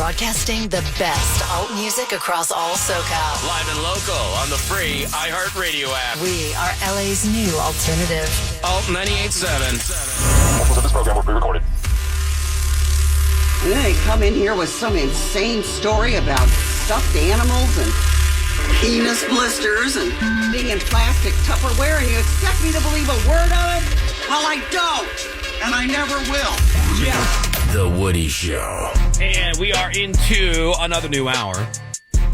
Broadcasting the best alt music across all SoCal. Live and local on the free iHeartRadio app. We are LA's new alternative. Alt 98.7. Portions of this program were pre-recorded. And then they come in here with some insane story about stuffed animals and penis blisters and being in plastic Tupperware, and you expect me to believe a word of it? Well, I don't, and I never will. The Woody Show. And we are into another new hour.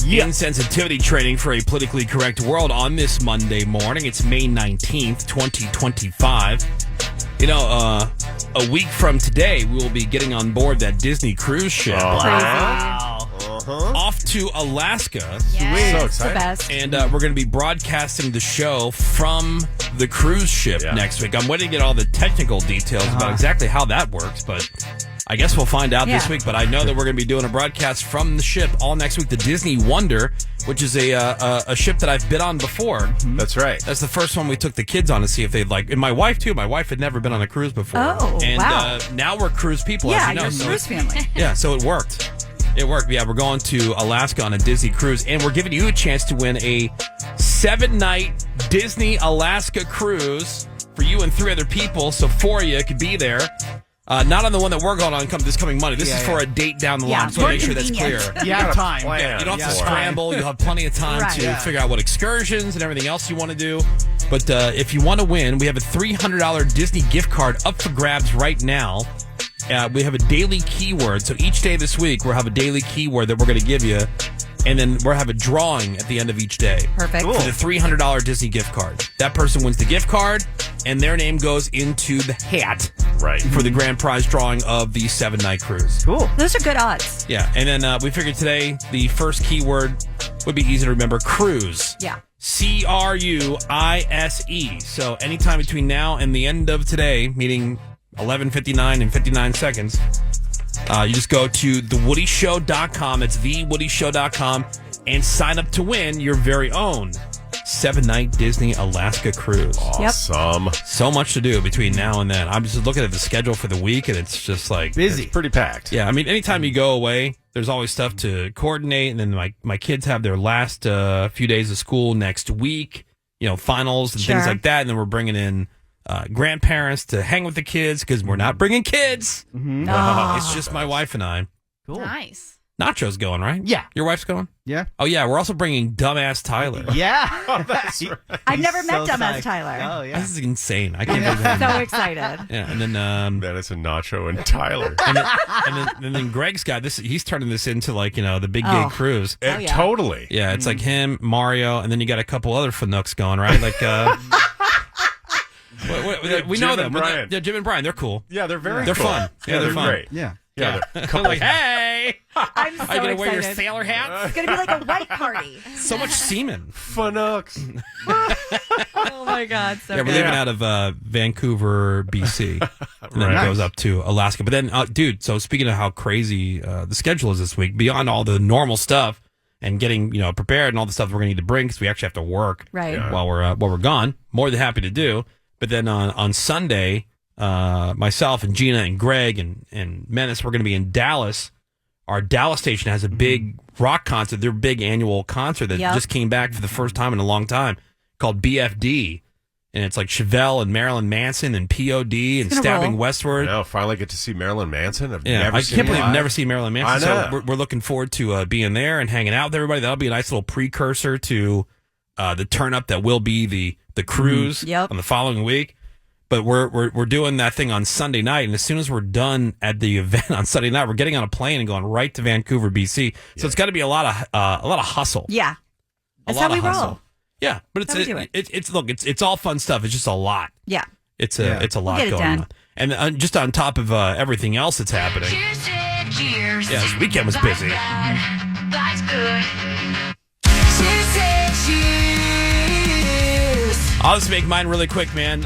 Insensitivity training for a politically correct world on this Monday morning. It's May 19th, 2025. You know, a week from today, we will be getting on board that Disney cruise ship. Off to Alaska. Yes, So excited. the best. And we're going to be broadcasting the show from the cruise ship next week. I'm waiting to get all the technical details about exactly how that works, but I guess we'll find out this week. But I know that we're going to be doing a broadcast from the ship all next week. The Disney Wonder, which is a ship that I've been on before. That's right. That's the first one we took the kids on to see if they'd like. And my wife, too. My wife had never been on a cruise before. Oh, and, wow. now we're cruise people, as you know. you're So a cruise family. yeah, so it worked. It worked. Yeah, we're going to Alaska on a Disney cruise, and we're giving you a chance to win a 7-night Disney Alaska cruise for you and 3 other people. So 4 of you could be there. Not on the one that we're going on this coming Monday. This is for a date down the line. So make sure that's clear. Yeah, time. Yeah, you don't have to scramble. You'll have plenty of time to figure out what excursions and everything else you want to do. But if you want to win, we have a $300 Disney gift card up for grabs right now. We have a daily keyword. So each day this week, we'll have a daily keyword that we're going to give you. And then we'll have a drawing at the end of each day. Perfect. For the $300 Disney gift card. That person wins the gift card, and their name goes into the hat for the grand prize drawing of the 7-night cruise. Cool. Those are good odds. Yeah, and then we figured today the first keyword would be easy to remember, cruise. Yeah. C-R-U-I-S-E. So anytime between now and the end of today, meaning 11:59 and 59 seconds, you just go to thewoodyshow.com. It's thewoodyshow.com and sign up to win your very own 7-night Disney Alaska cruise. Awesome. So much to do between now and then. I'm just looking at the schedule for the week, and it's just like Busy. It's pretty packed. Yeah, I mean, anytime you go away, there's always stuff to coordinate, and then my kids have their last few days of school next week, finals and things like that, and then we're bringing in grandparents to hang with the kids because we're not bringing kids. It's just my wife and I. Cool. Nice. Nacho's going, right? Yeah. Your wife's going? Yeah. Oh, yeah. We're also bringing dumbass Tyler. Yeah. That's right. I've never met Dumbass Tyler. Oh, yeah. This is insane. I can't believe that. So excited. Yeah, and then Madison, Nacho, and Tyler. and then Greg's got this. He's turning this into the big gay cruise. yeah. Totally. Yeah, it's like him, Mario, and then you got a couple other Fanooks going, right? Like we know Jim them. and Brian. Yeah, Jim and Brian. They're cool. Yeah, they're very They're cool. fun. Yeah, they're fun. great. Yeah. Yeah. They're like, hey, I'm so are you gonna wear your excited. sailor hats? It's going to be like a white party. So much semen. Fanooks. Oh, my God. So Yeah, we're good. leaving out of Vancouver, BC, and then it goes up to Alaska. But then, dude, so speaking of how crazy the schedule is this week, beyond all the normal stuff and getting prepared and all the stuff we're gonna need to bring because we actually have to work while we're gone. More than happy to do. But then on Sunday, myself and Gina and Greg and Menace, we're gonna be in Dallas. Our Dallas station has a big rock concert, their big annual concert that just came back for the first time in a long time, called BFD. And it's like Chevelle and Marilyn Manson and POD and Stabbing Westward. No, finally get to see Marilyn Manson. I can't believe I've never seen Marilyn Manson. I know. So we're looking forward to being there and hanging out with everybody. That'll be a nice little precursor to the turn up that will be the cruise on the following week. But we're doing that thing on Sunday night, and as soon as we're done at the event on Sunday night, we're getting on a plane and going right to Vancouver, BC. So it's got to be a lot of hustle. Yeah. A That's lot how we of hustle. roll. Yeah, but it's all fun stuff. It's just a lot. Yeah. It's a lot We'll get it going done. on, and just on top of everything else that's happening. Cheers. Yeah, this weekend was busy. Life's good. I'll just make mine really quick, man.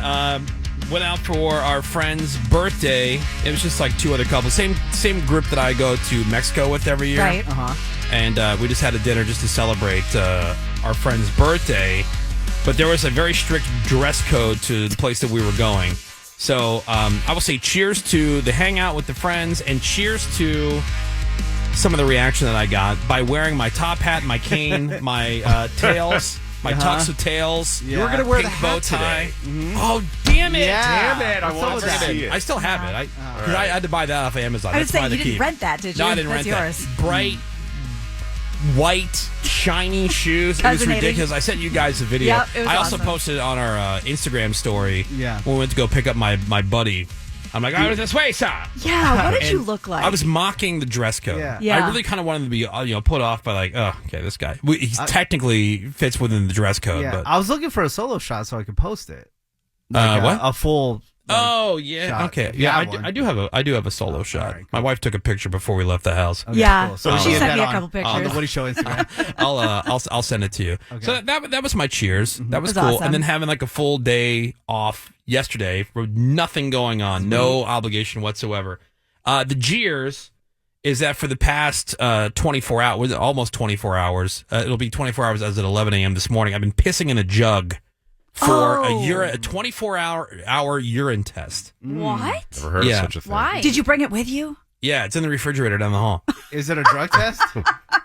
Went out for our friend's birthday. It was just like 2 other couples. Same group that I go to Mexico with every year. Right. And we just had a dinner just to celebrate our friend's birthday. But there was a very strict dress code to the place that we were going. So I will say cheers to the hangout with the friends and cheers to some of the reaction that I got by wearing my top hat, my cane, my tails, my tux of tails. Yeah. You were going to wear the pink bow hat tie. today. Oh, damn it. Yeah. Damn it. I want to see it. I still have it. I had to buy that off Amazon. I would That's say why you they didn't keep. rent that, did you? No, I didn't That's rent yours. that. Bright, white, shiny shoes. It was Resonating. ridiculous. I sent you guys a video. Yep, it was I also awesome. posted it on our Instagram story. Yeah. When we went to go pick up my buddy. I'm like, I was this way, sir. Yeah, what did you And look like? I was mocking the dress code. Yeah. Yeah. I really kind of wanted to be, put off by like, oh, okay, this guy. He technically fits within the dress code, Yeah, but I was looking for a solo shot so I could post it. what? A full. Oh yeah, shot, okay, if you yeah. have one. I do have a solo shot. right, cool. My wife took a picture before we left the house. Okay, Yeah. cool. So we she can sent get me a that couple on pictures. the Woody Show Instagram. I'll send it to you. Okay. So that was my cheers. That was It was cool. awesome. And then having like a full day off yesterday with nothing going on, no obligation whatsoever. The jeers is that for the past 24 hours, almost 24 hours, it'll be 24 hours as at 11 a.m. this morning. I've been pissing in a jug for a 24-hour urine test. What? Never heard Yeah. of such a thing. Why? Did you bring it with you? Yeah, it's in the refrigerator down the hall. Is it a drug test?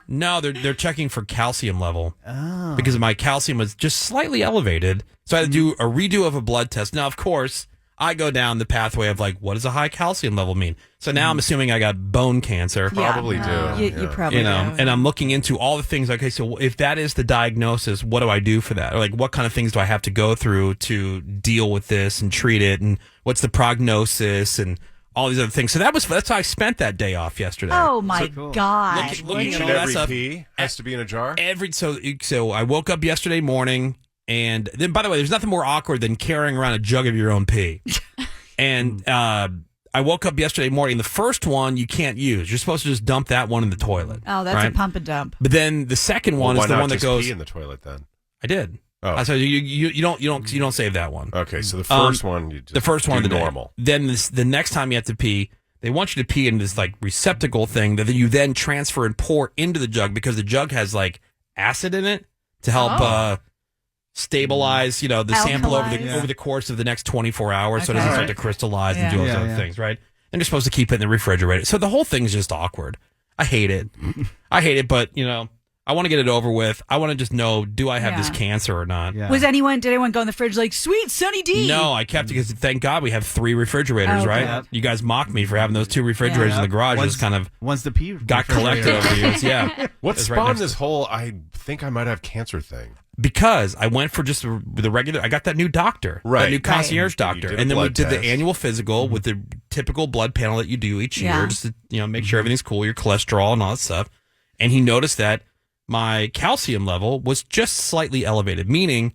No, they're checking for calcium level Oh. because my calcium was just slightly elevated. So I had to do a redo of a blood test. Now, of course, I go down the pathway of like, what does a high calcium level mean? So now I'm assuming I got bone cancer. Probably Yeah. do. You Yeah. probably do. And I'm looking into all the things. Okay, so if that is the diagnosis, what do I do for that? Or like, what kind of things do I have to go through to deal with this and treat it? And what's the prognosis and all these other things? So that's how I spent that day off yesterday. Oh my cool. God! Looking Each at and all that every stuff. pee has to be in a jar? So I woke up yesterday morning, and then by the way, there's nothing more awkward than carrying around a jug of your own pee. And I woke up yesterday morning. The first one you can't use. You're supposed to just dump that one in the toilet. Oh, that's right? a pump and dump. But then the second one Why is the not one that just goes. pee in the toilet then? I did. Oh. So you don't save that one. Okay, so the first one you just The first one do of the day. normal. Then the next time you have to pee, they want you to pee in this like receptacle thing that you then transfer and pour into the jug because the jug has like acid in it to help stabilize, the sample Alkalize. over the course of the next 24 hours, so it Okay. doesn't start to crystallize and do all those Yeah, other yeah. things, right? And you're supposed to keep it in the refrigerator. So the whole thing's just awkward. I hate it. But I want to get it over with. I want to just know, do I have this Yeah. cancer or not? Yeah. Did anyone go in the fridge like, sweet Sunny D? No, I kept it because thank God we have 3 refrigerators, Okay. right? Yep. You guys mocked me for having those 2 refrigerators in the garage. Just kind of Once the pee got collected over the years. Yeah. What It's right spawned next this whole I think I might have cancer thing? Because I went for just the regular, I got that new doctor, that Right. new concierge Right. doctor. You did a And then we blood did test. the annual physical with the typical blood panel that you do each year, Yeah. just to, make sure everything's cool, your cholesterol and all that stuff. And he noticed that my calcium level was just slightly elevated, meaning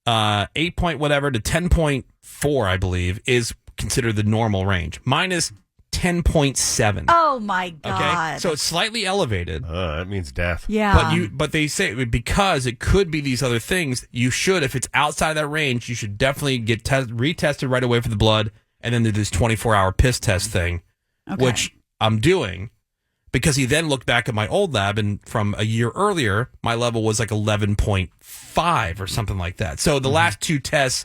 8 point whatever to 10.4, I believe, is considered the normal range. Mine is 10.7. Oh my Okay, God! so it's slightly elevated. That means death. yeah, But they say because it could be these other things, you should, if it's outside of that range, you should definitely get retested right away for the blood, and then do this 24-hour piss test thing, Okay. which I'm doing. Because he then looked back at my old lab, and from a year earlier, my level was like 11.5 or something like that. So the last 2 tests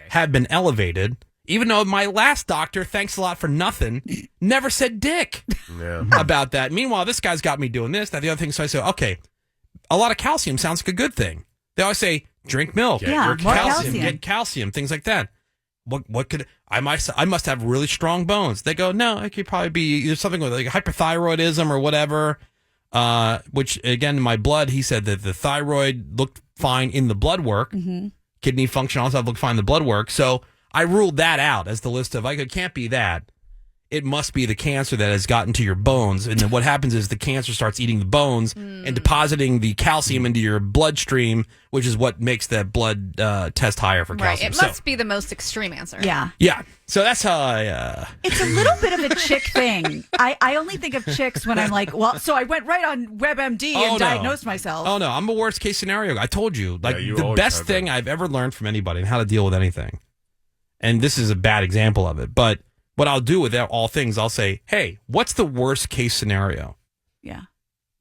have been elevated, even though my last doctor, thanks a lot for nothing, never said dick Yeah. about that. Meanwhile, this guy's got me doing this, that, the other thing. So I said, okay, a lot of calcium sounds like a good thing. They always say, drink milk, Yeah, your more calcium. get calcium, things like that. What could I must have really strong bones. They go, no, it could probably be either something with like hyperthyroidism or whatever. Which again, in my blood, he said that the thyroid looked fine in the blood work, kidney function also looked fine in the blood work. So I ruled that out as the list of like it can't be that. It must be the cancer that has gotten to your bones. And then what happens is the cancer starts eating the bones and depositing the calcium into your bloodstream, which is what makes that blood test higher for Right. calcium. It must be the most extreme answer. yeah. Yeah. So that's how I. It's a little bit of a chick thing. I only think of chicks when I'm like, well, so I went right on WebMD Oh, and no. diagnosed myself. Oh, no. I'm a worst case scenario. I told you. Like, you the always best have thing been. I've ever learned from anybody and how to deal with anything. And this is a bad example of it. But what I'll do with all things, I'll say, hey, what's the worst case scenario? Yeah.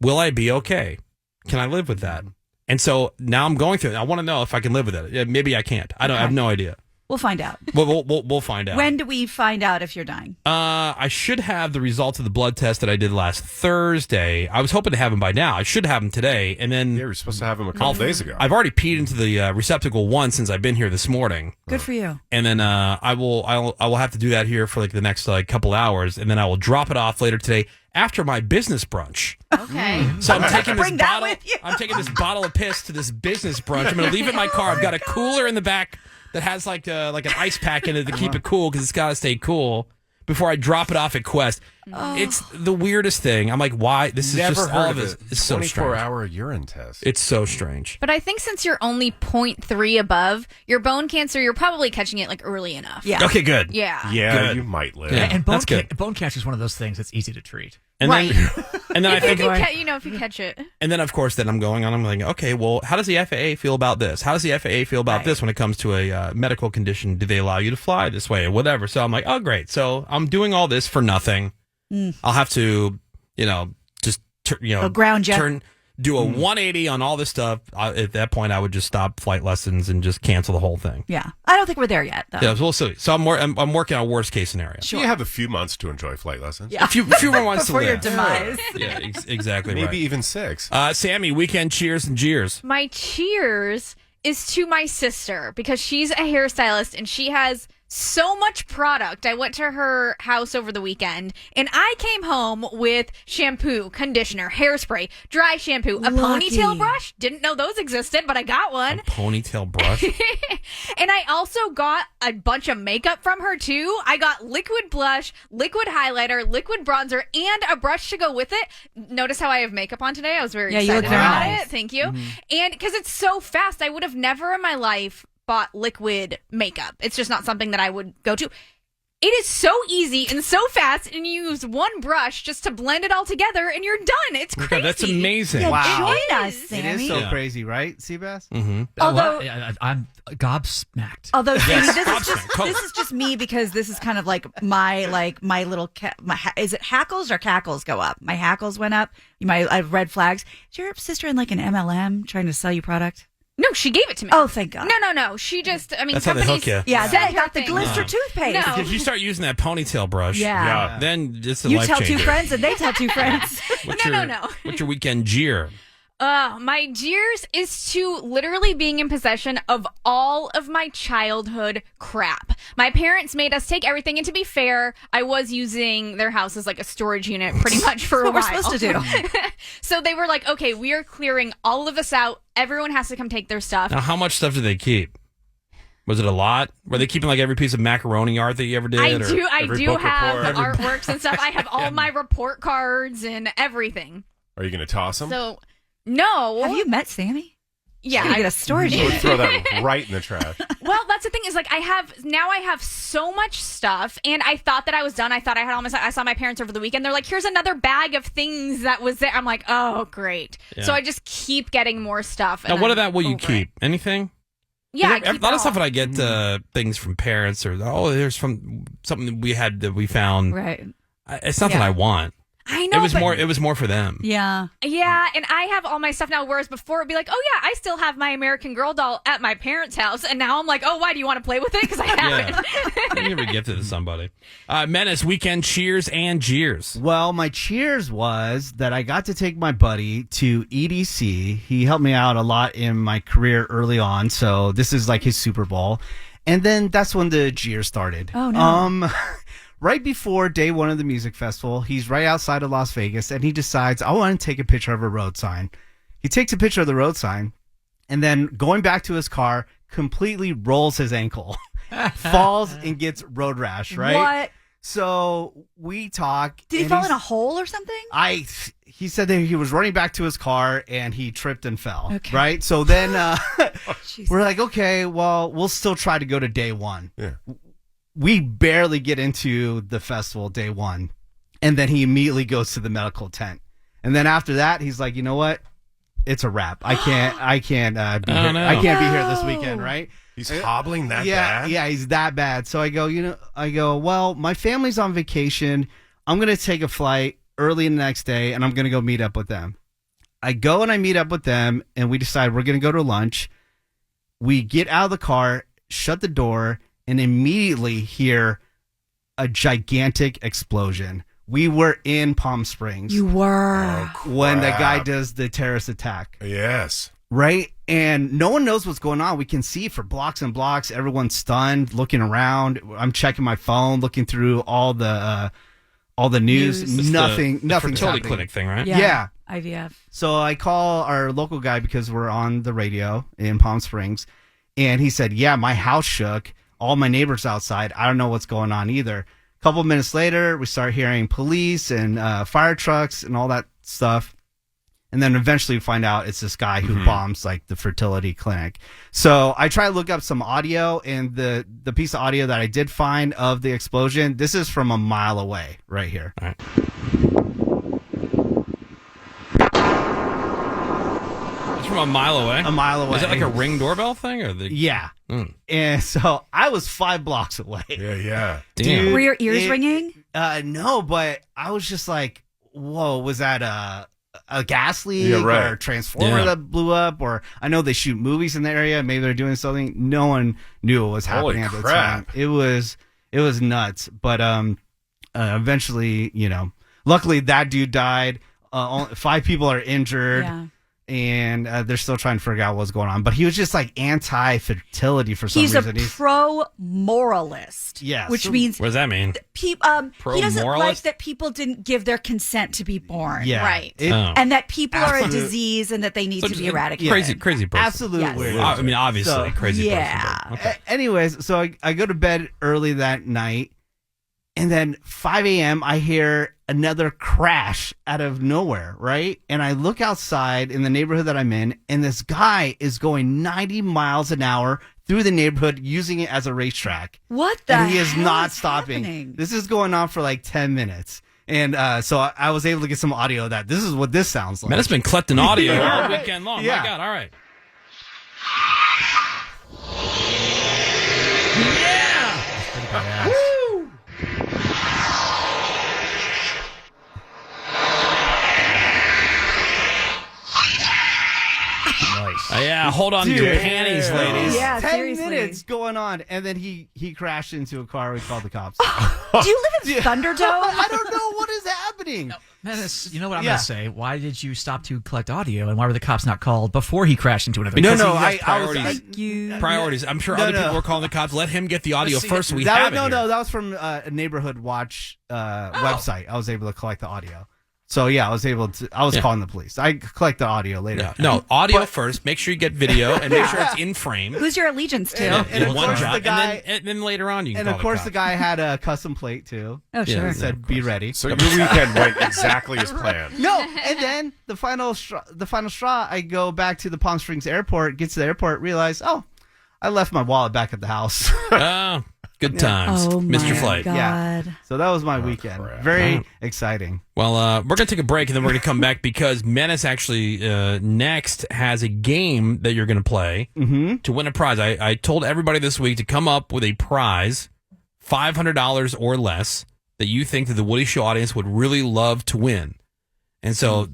Will I be okay? Can I live with that? And so now I'm going through it. I want to know if I can live with it. Yeah, maybe I can't. I have no idea. We'll find out. We'll find out. When do we find out if you're dying? I should have the results of the blood test that I did last Thursday. I was hoping to have them by now. I should have them today, and then Yeah, we were supposed to have him a couple days ago. I've already peed into the receptacle once since I've been here this morning. Good for you. And then I will have to do that here for like the next couple hours, and then I will drop it off later today after my business brunch. Okay. So I'm taking this Bring that bottle. with you. I'm taking this bottle of piss to this business brunch. I'm going to leave it in my car. I've got a cooler in the back that has like an ice pack in it to keep it cool because it's got to stay cool before I drop it off at Quest. It's the weirdest thing. I'm like, why? This is Never just heard all of of it. it. It's so strange. 24-hour urine test. It's so strange. But I think since you're only 0.3 above your bone cancer, you're probably catching it like early enough. Yeah. Okay, good. Yeah. Yeah, Good. you might live. Yeah. And bone, That's good. bone cancer is one of those things that's easy to treat. And Right. then I If you think, can if you catch it. and then of course, then I'm going on. I'm like, okay, well, how does the FAA feel about this? How does the FAA feel about this when it comes to a medical condition? Do they allow you to fly this way or whatever? So I'm like, oh, great. So I'm doing all this for nothing. I'll have to, just ground jet. do a 180 on all this stuff. At that point, I would just stop flight lessons and just cancel the whole thing. Yeah. I don't think we're there yet, though. Yeah, we'll see. So I'm working on a worst case scenario. You have a few months to enjoy flight lessons. Yeah. A few more months Before to your live. demise. Yeah, exactly Maybe right. even 6. Sammy, weekend cheers and jeers. My cheers is to my sister because she's a hairstylist and she has so much product. I went to her house over the weekend and I came home with shampoo, conditioner, hairspray, dry shampoo, a Lucky. ponytail brush. Didn't know those existed, but I got one. A ponytail brush. And I also got a bunch of makeup from her too. I got liquid blush, liquid highlighter, liquid bronzer, and a brush to go with it. Notice how I have makeup on today? I was very Yeah, you excited look very about nice. it. Thank you. And because it's so fast, I would have never in my life bought liquid makeup. It's just not something that I would go to. It is so easy and so fast, and you use one brush just to blend it all together, and you're done. It's crazy. Okay, that's amazing. Yeah, Wow. join us, It Sammy. It is so Yeah. crazy, right, Seabass? Although- I'm gobsmacked. Although Sammy, Yes, this is gobsmacked. this is just me because this is kind of like my little is it hackles or cackles go up? My hackles went up. I have red flags. Is your sister in like an MLM trying to sell you product? No, she gave it to me. Oh, thank God. No. She just, That's how they companies hook you. Yeah, send then I got her the things. Glister toothpaste. No. If you start using that ponytail brush, Yeah. then it's a You life tell changer. two friends and they tell two friends. No. What's your weekend jeer? My jeers is to literally being in possession of all of my childhood crap. My parents made us take everything, and to be fair, I was using their house as like a storage unit pretty much for a That's while. what we're supposed to do. So they were like, okay, we are clearing all of this out. Everyone has to come take their stuff. Now, how much stuff did they keep? Was it a lot? Were they keeping like every piece of macaroni art that you ever did? I or- do have the artworks and stuff. I have all my report cards and everything. Are you going to toss them? So, no. Have you met Sammy? Yeah. She's gonna get a storage I would unit. throw that right in the trash. Well, that's the thing is like I have so much stuff, and I thought that I was done. I thought I had all my stuff. I saw my parents over the weekend. They're like, "Here's another bag of things that was there." I'm like, "Oh, great!" Yeah. So I just keep getting more stuff. Now, and what I'm of that will you over keep? it. Anything? Yeah, I a keep lot it of stuff all. when I get things from parents or there's from something that we had that we found. Right. It's nothing Yeah. I want. I know. It was more for them. Yeah. Yeah, and I have all my stuff now, whereas before it'd be like, oh yeah, I still have my American Girl doll at my parents' house, and now I'm like, oh, why do you want to play with it? Because I have it. You ever gift it to somebody? Menace, weekend cheers and jeers. Well, my cheers was that I got to take my buddy to EDC. He helped me out a lot in my career early on, so this is like his Super Bowl. And then that's when the jeer started. Oh, no. Right before day one of the music festival, he's right outside of Las Vegas, and he decides, I want to take a picture of a road sign. He takes a picture of the road sign, and then going back to his car, completely rolls his ankle, falls, and gets road rash, right? What? So we talk. Did he and fall he's- in a hole or something? He said that he was running back to his car and he tripped and fell. Okay. Right. So then Jeez. we're like, okay, well, we'll still try to go to day one. Yeah. We barely get into the festival day one. And then he immediately goes to the medical tent. And then after that, he's like, you know what? It's a wrap. I can't be here. no. I can't be here this weekend. Right. He's hobbling that Yeah, bad? yeah, he's that bad. So I go, well, my family's on vacation. I'm going to take a flight early the next day, and I'm going to go meet up with them. I go and I meet up with them, and we decide we're going to go to lunch. We get out of the car, shut the door, and immediately hear a gigantic explosion. We were in Palm Springs. You were. When the guy does the terrorist attack. Yes. Right? And no one knows what's going on. We can see for blocks and blocks. Everyone's stunned, looking around. I'm checking my phone, looking through all the news. Nothing. Nothing's fertility happening. clinic thing, right? Yeah. IVF. So I call our local guy because we're on the radio in Palm Springs, and he said, "Yeah, my house shook. All my neighbors outside. I don't know what's going on either." A couple minutes later, we start hearing police and fire trucks and all that stuff. And then eventually we find out it's this guy who bombs like the fertility clinic. So I try to look up some audio, and the piece of audio that I did find of the explosion, this is from a mile away right here. All right. It's from a mile away? A mile away. Is that like a Ring doorbell thing? Or the... Yeah. Mm. And so I was 5 blocks away. Yeah. Damn. Were your ears ringing? No, but I was just like, whoa, was that a gas leak or a transformer that blew up? Or I know they shoot movies in the area. Maybe they're doing something. No one knew what was happening at the time. It was nuts. But eventually, luckily that dude died. 5 people are injured. Yeah. And they're still trying to figure out what's going on. But he was just like anti-fertility for some reason. He's a pro-moralist. Yeah. Which means... What does that mean? He doesn't Pro-moralist? like that people didn't give their consent to be born. Yeah. Right. And that people are a disease and that they need to be eradicated. Crazy person. Absolutely. Yes. Weird. I mean, obviously, So, crazy yeah. person. but- Okay. Anyways, so I go to bed early that night, and then 5 a.m. I hear another crash out of nowhere, right? And I look outside in the neighborhood that I'm in, and this guy is going 90 miles an hour through the neighborhood using it as a racetrack. What the And he is hell not is stopping. happening? This is going on for like 10 minutes. And so I was able to get some audio of that. This is what this sounds like. Man, it's been collecting audio Yeah. all weekend long. Yeah. My God, all right. Yeah, hold on to your Dude. panties, ladies. Yeah, 10 seriously. minutes going on, and then he crashed into a car. We called the cops. Do you live in Thunderdome? I don't know what is happening. Menace, you know what I'm Yeah. going to say? Why did you stop to collect audio, and why were the cops not called before he crashed into another Because car? he has I priorities. Thank you. Priorities. I'm sure No, other no. people were calling the cops. Let him get the audio See, first. So we That have was, it here. no, that was from a neighborhood watch website. I was able to collect the audio. So yeah, I was calling the police. I collect the audio later. Yeah. No, audio first. Make sure you get video and make sure it's in frame. Who's your allegiance to? And of One course job, the guy, and then later on you can and call of course the the cops. guy had a custom plate too. Oh, sure. Yeah. It said, "Be ready." So your weekend went exactly as planned. No, and then the final straw. I go back to the Palm Springs airport. Get to the airport, realize, I left my wallet back at the house. Oh, good times, Oh, Mr. my Flight. God. Yeah. So that was my weekend. crap. Very exciting. Well, we're going to take a break, and then we're going to come back because Menace actually next has a game that you're going to play to win a prize. I told everybody this week to come up with a prize, $500 or less, that you think that the Woody Show audience would really love to win. And so,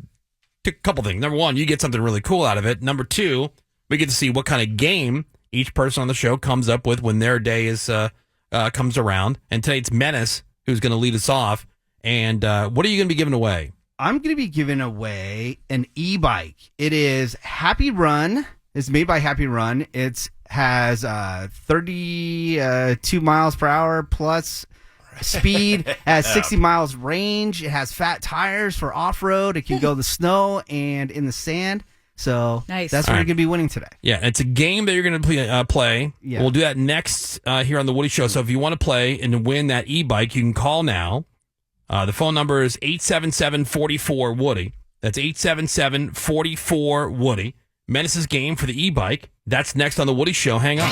a couple things. Number one, you get something really cool out of it. Number two, we get to see what kind of game each person on the show comes up with when their day is comes around. And today it's Menace who's going to lead us off. And what are you going to be giving away? I'm going to be giving away an e-bike. It is Happy Run. It's made by Happy Run. It has 32 miles per hour plus speed. It has 60 miles range. It has fat tires for off-road. It can go in the snow and in the sand. So Nice. that's what All you're right. going to be winning today. Yeah, it's a game that you're going to play. Yeah. We'll do that next here on the Woody Show. So if you want to play and win that e-bike, you can call now. The phone number is 877-44-WOODY. That's 877-44-WOODY. Menace's game for the e-bike. That's next on the Woody Show. Hang on.